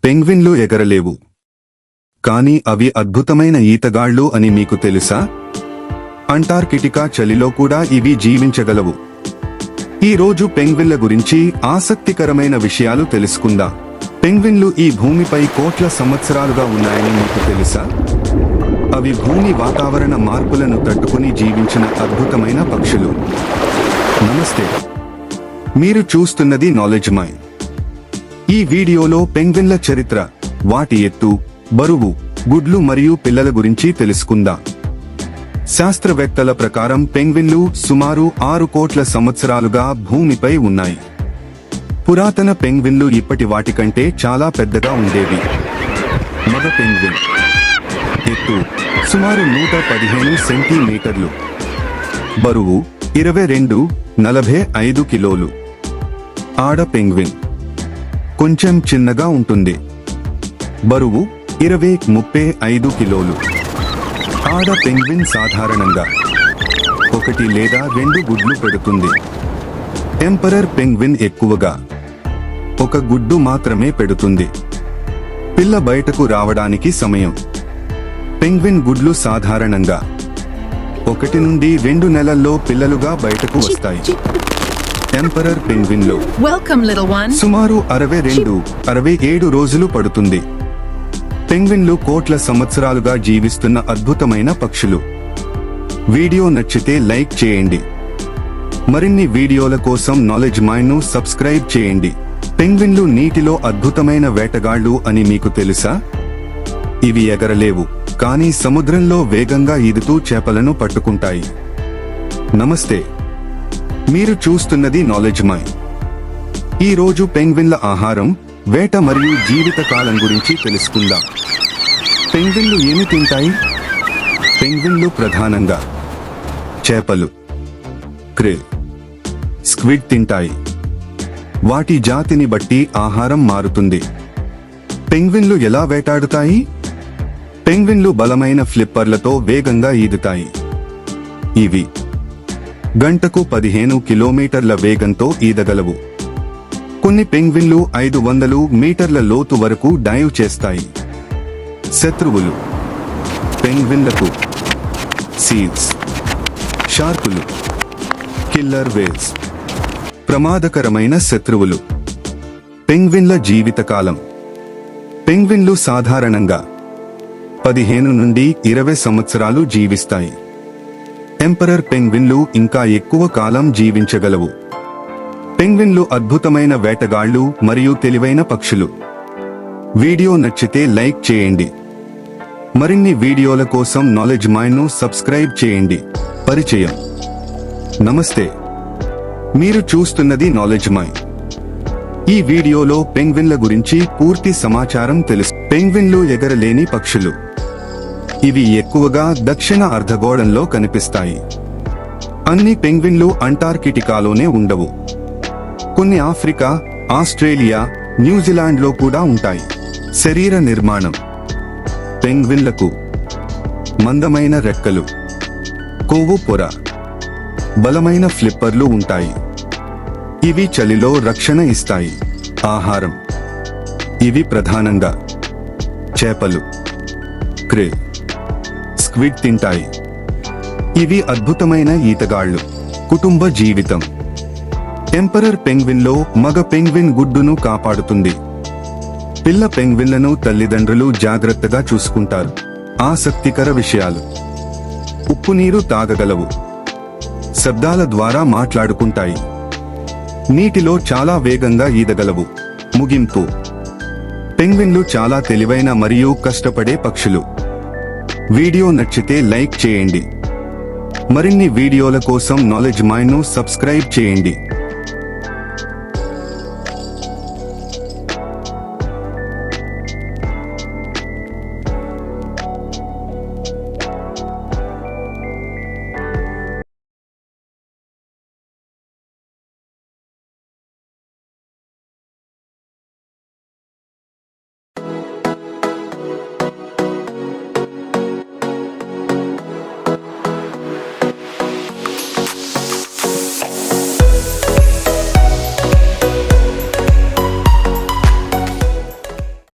పెంగ్విన్లు ఎగరలేవు, కానీ అవి అద్భుతమైన ఈతగాళ్ళు అని మీకు తెలుసా? అంటార్కిటికా చలిలో కూడా ఇవి జీవించగలవు. ఈ రోజు పెంగ్విన్ల గురించి ఆసక్తికరమైన విషయాలు తెలుసుకుందాం. పెంగ్విన్లు ఈ భూమిపై కోట్ల సంవత్సరాలుగా ఉన్నాయని మీకు తెలుసా? అవి భూమి వాతావరణ మార్పులను తట్టుకుని జీవించిన అద్భుతమైన పక్షులు. నమస్తే, మీరు చూస్తున్నది నాలెడ్జ్ మైన్. ఈ వీడియోలో పెంగ్విన్ల చరిత్ర, వాటి ఎత్తు, బరువు, గుడ్లు మరియు పిల్లల గురించి తెలుసుకుందాం. శాస్త్రవేత్తల ప్రకారం పెంగ్విన్లు సుమారు 6 కోట్ల సంవత్సరాలుగా భూమిపై ఉన్నాయి. పురాతన పెంగ్విన్లు ఇప్పటి వాటికంటే చాలా పెద్దగా ఉండేవి. మగ పెంగ్విన్ ఎత్తు సుమారు 115 సెంటీమీటర్లు, బరువు 22-45 కిలోలు. ఆడ పెంగ్విన్ కొంచెం చిన్నగా ఉంటుంది, బరువు 20-35 కిలోలు. ఆడ పెంగ్విన్ సాధారణంగా 1 లేదా 2 గుడ్లు పెడుతుంది. ఎంపరర్ పెంగ్విన్ ఎక్కువగా 1 గుడ్డు మాత్రమే పెడుతుంది. పిల్ల బయటకు రావడానికి సమయం. పెంగ్విన్ గుడ్లు సాధారణంగా 1 నుండి 2 నెలల్లో పిల్లలుగా బయటకు వస్తాయి. ఎంపరర్ పెంగ్విన్లో సుమారు 62-67 రోజులు పడుతుంది. పెంగ్విన్లు కోట్ల సంవత్సరాలుగా జీవిస్తున్న అద్భుతమైన పక్షులు. వీడియో నచ్చితే లైక్ చేయండి. మరిన్ని వీడియోల కోసం నాలెడ్జ్ మైన్ ను సబ్స్క్రైబ్ చేయండి. పెంగ్విన్లు నీటిలో అద్భుతమైన వేటగాళ్ళు అని మీకు తెలుసా? ఇవి ఎగరలేవు, కానీ సముద్రంలో వేగంగా ఈదుతూ చేపలను పట్టుకుంటాయి. నమస్తే, మీరు చూస్తున్నది నాలెడ్జ్ మైన్. ఈ రోజు పెంగ్విన్ల ఆహారం, వేట మరియు జీవిత కాలం గురించి తెలుసుకుందాం. పెంగ్విన్లు ఏమి తింటాయి? పెంగ్విన్లు ప్రధానంగా చేపలు, క్రిల్, స్క్విడ్ తింటాయి. వాటి జాతిని బట్టి ఆహారం మారుతుంది. పెంగ్విన్లు ఎలా వేటాడుతాయి? పెంగ్విన్లు బలమైన ఫ్లిప్పర్లతో వేగంగా ఈదుతాయి. ఇవి గంటకు 15 కిలోమీటర్ల వేగంతో ఈదగలవు. కొన్ని పెంగ్విన్లు 500 మీటర్ల లోతు వరకు డైవ్ చేస్తాయి. శత్రువులు పెంగ్విన్లకు సీల్స్, షార్కులు, కిల్లర్ వేల్స్. ప్రమాదకరమైన శత్రువులు. పెంగ్విన్ల జీవితకాలం. పెంగ్విన్లు సాధారణంగా 15 నుండి 20 సంవత్సరాలు జీవిస్తాయి. ఎంపరర్ పెంగ్విన్లు ఇంకా ఎక్కువ కాలం జీవించగలవు. పెంగ్విన్లు అద్భుతమైన వేటగాళ్ళు మరియు తెలివైన పక్షులు. వీడియో నచ్చితే లైక్ చేయండి. మరిన్ని వీడియోల కోసం నాలెడ్జ్ మైన్ ను సబ్స్క్రైబ్ చేయండి. పరిచయం. నమస్తే, మీరు చూస్తున్నది నాలెడ్జ్ మైన్. ఈ వీడియోలో పెంగ్విన్ల గురించి పూర్తి సమాచారం తెలుసు. పెంగ్విన్లు ఎగరలేని పక్షులు. ఇవి ఎక్కువగా దక్షిణ అర్ధగోళంలో కనిపిస్తాయి. అన్ని పెంగ్విన్లు అంటార్కిటికాలోనే ఉండవు. కొన్ని ఆఫ్రికా, ఆస్ట్రేలియా, న్యూజిలాండ్లో కూడా ఉంటాయి. శరీర నిర్మాణం. పెంగ్విన్లకు మందమైన రెక్కలు, కొవ్వు పొర, బలమైన ఫ్లిప్పర్లు ఉంటాయి. ఇవి చలిలో రక్షణ ఇస్తాయి. ఆహారం. ఇవి ప్రధానంగా చేపలు, క్రిల్, స్క్విడ్ తింటాయి. ఇవి అద్భుతమైన ఈతగాళ్ళు. కుటుంబ జీవితం. ఎంపరర్ పెంగ్విన్లో మగ పెంగ్విన్ గుడ్డును కాపాడుతుంది. పిల్ల పెంగ్విన్లను తల్లిదండ్రులు జాగ్రత్తగా చూసుకుంటారు. ఆసక్తికర విషయాలు. ఉప్పు నీరు తాగగలవు. శబ్దాల ద్వారా మాట్లాడుకుంటాయి. నీటిలో చాలా వేగంగా ఈదగలవు. ముగింపు. పెంగ్విన్లు చాలా తెలివైన మరియు కష్టపడే పక్షులు. వీడియో నచ్చితే లైక్ చేయండి. మరిన్ని వీడియోల కోసం నాలెడ్జ్ మైన్ ను సబ్స్క్రైబ్ చేయండి.